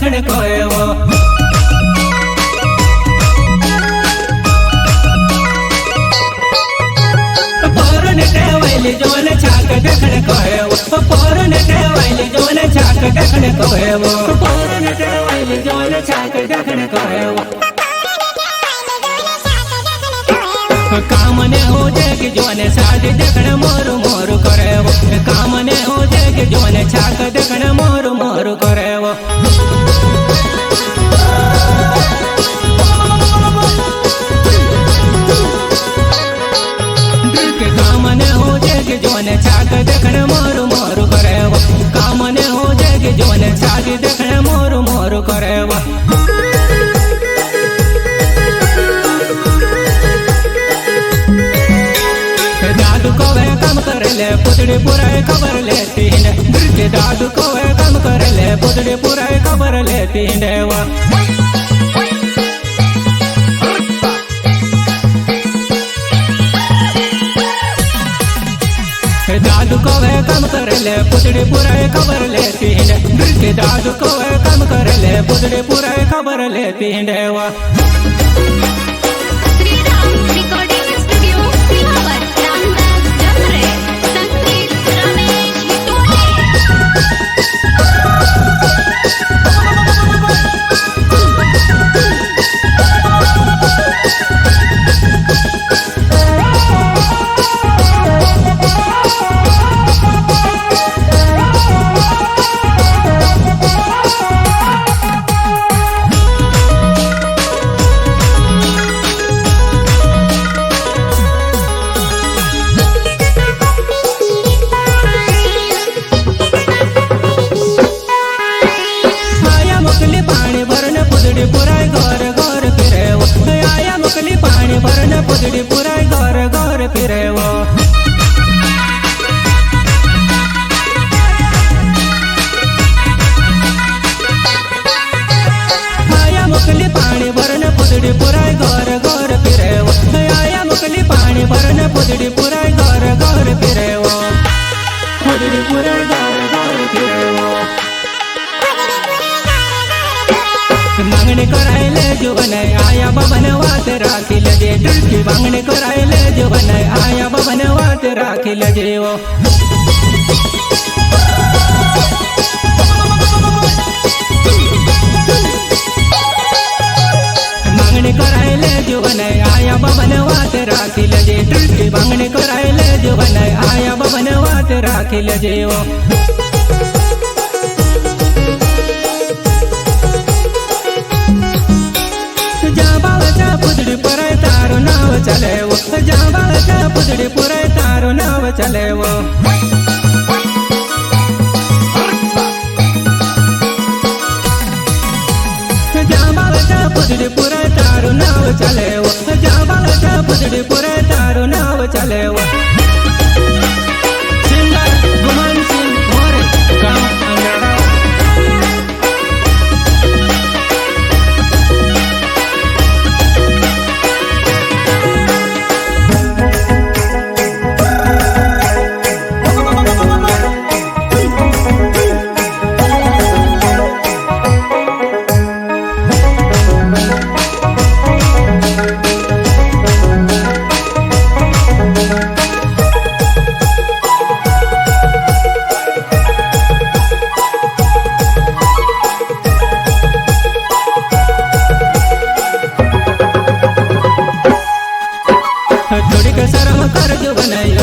देखण कोएवो पोरन टेवायली जोन छाक देखण कोएवो पोरन टेवायली जोन छाक देखण कोएवो पोरन टेवायली जोन छाक देखण कोएवो कामने हो जाए जोने शादी देखण मोरू मोरू करेवो कामने हो जाए जोने छाक देखण मोरू मोरू करेवो कामने हो जाए जोने छाक देखण मोरू मोरू करेवो कामने हो जाए जोने शादी देखण मोरू मोरू करेवो ले पुतड़ी पुराई खबर लेती है के दादू को कम कर ले पुतड़ी पुराई खबर लेती है वो दादू को कम कर ले पुतड़ी पुराई खबर लेती है के दादू को कम कर ले पुतड़ी पुराई खबर लेती है वो पुतड़ी पुराई घर घर फिरे वो आया मुकली पानी भरन पुतड़ी पुराई घर घर फिरे वो आया मुकली पानी भरन पुतड़ी पुराई घर घर फिरे वो पुतड़ी पुराई घर घर फिरे वो मांगने कराए ले जो बनाए आया बबन वात राखी लजे की मांगने कराए ले जो बनाए आया बबन वात राखी लजे वो मांगने कराए ले जो बनाए आया बबन वात राखी लजे की मांगने कराए ले जो बनाए आया बबन वात राखी लजे वो पुतड़ी पुराई तारो नाव चले वो जावा पुतड़ी पुराई तारो नाव चले वो जावा पुतड़ी पुराई तारो नाव चले वो जावा पुतड़ी पुराई तारो नाव चले वो सिंगर गुमान सिंह मोरे गाँव अंगड़ा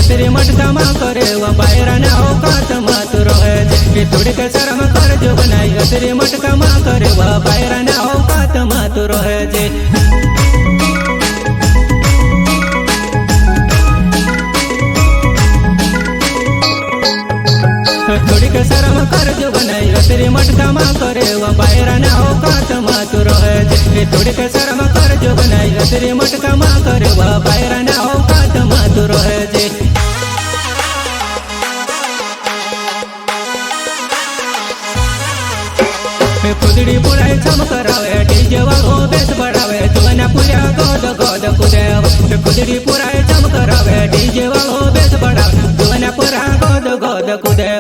तेरे मटका मा करे वो बायरा ने औकात मत रोए जे थोड़ी के शर्म कर जो बनाई तेरे मटका मा करे वो बायरा ने औकात मत रोए जे थोड़ी के शर्म कर जो बनाई तेरे मटका मा करे वो बायरा ने औकात मत रोए जे थोड़ी के शर्म कर जो बनाई तेरे मटका मा करे वो बायरा ने औकात मत रोए जे पुतड़ी पुराई चमकरावे डीजे वालो बेस बढ़ावे तुमने पूरा गोद गोद कुदे पुतड़ी पुराई चमकरावे डीजे वालो बेस बढ़ावे तुमने पूरा गोद गोद कुदे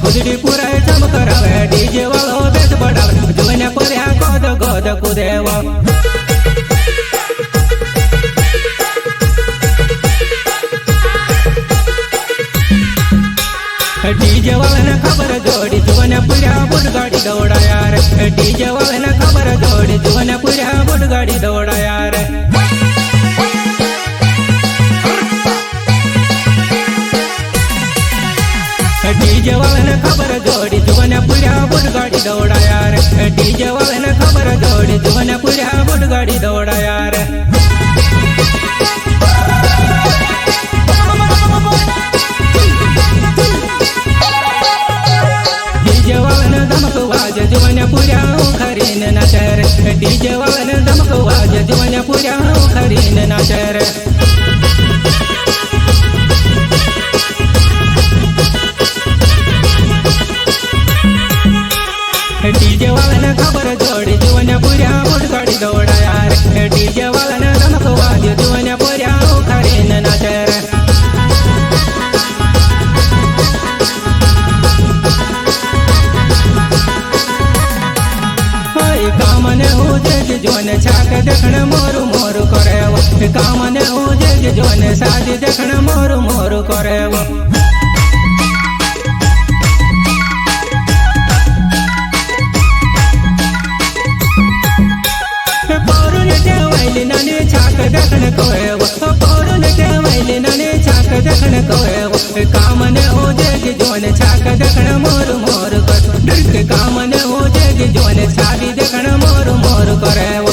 ખુદડી પુરાય ચમ કરાવે ડીજે વાળો બેસ પડાવે જોઈને પડ્યા ગોદ ગોદ કુદેવો ડીજે વાળાને ખબર જોડી જોઈને પૂર્યા બુટ ગાડી દોડાયા રે ડીજે વાળાને ખબર જોડી જોઈને પૂર્યા બુટ ગાડી દોડાયા રે ડીજે વાળાને ખબર જોડી જોઈને પૂર્યા બુટ ગાડી દોડાયા રે ડીજે વાળાને ખબર જોડી જોઈને પૂર્યા બુટ ગાડી દોડાયા રે ડીજે વાળાને ધમક વાજે જોઈને પૂર્યા ઉખરીને નાચે રે ડીજે વાળાને ધમક વાજે જોઈને પૂર્યા ઉખરીને નાચે રે ડીજે વાળાને ખબર જોડી જોઈને પૂર્યા બુટ ગાડી દોડાયા રે ડીજે વાળાને ધમક વાજે જોઈને પૂર્યા ઉખરીને નાચે રે કામને ઉજે જોને છાક દેખણ મોરું મોરું કરેવો કામને ઉજે જોને સાજી દેખણ મોરું મોરું કરેવો પૌરુને ટેવાયેલી નાની છાક દેખણ કહેવો પૌરુને ટેવાયેલી નાની છાક દેખણ કહેવો કામને ઉજે જોને છાક દેખણ મોરું મોરું કર કામને ઉજે જોને સાજી દેખણ મોરું મોરું કરેવો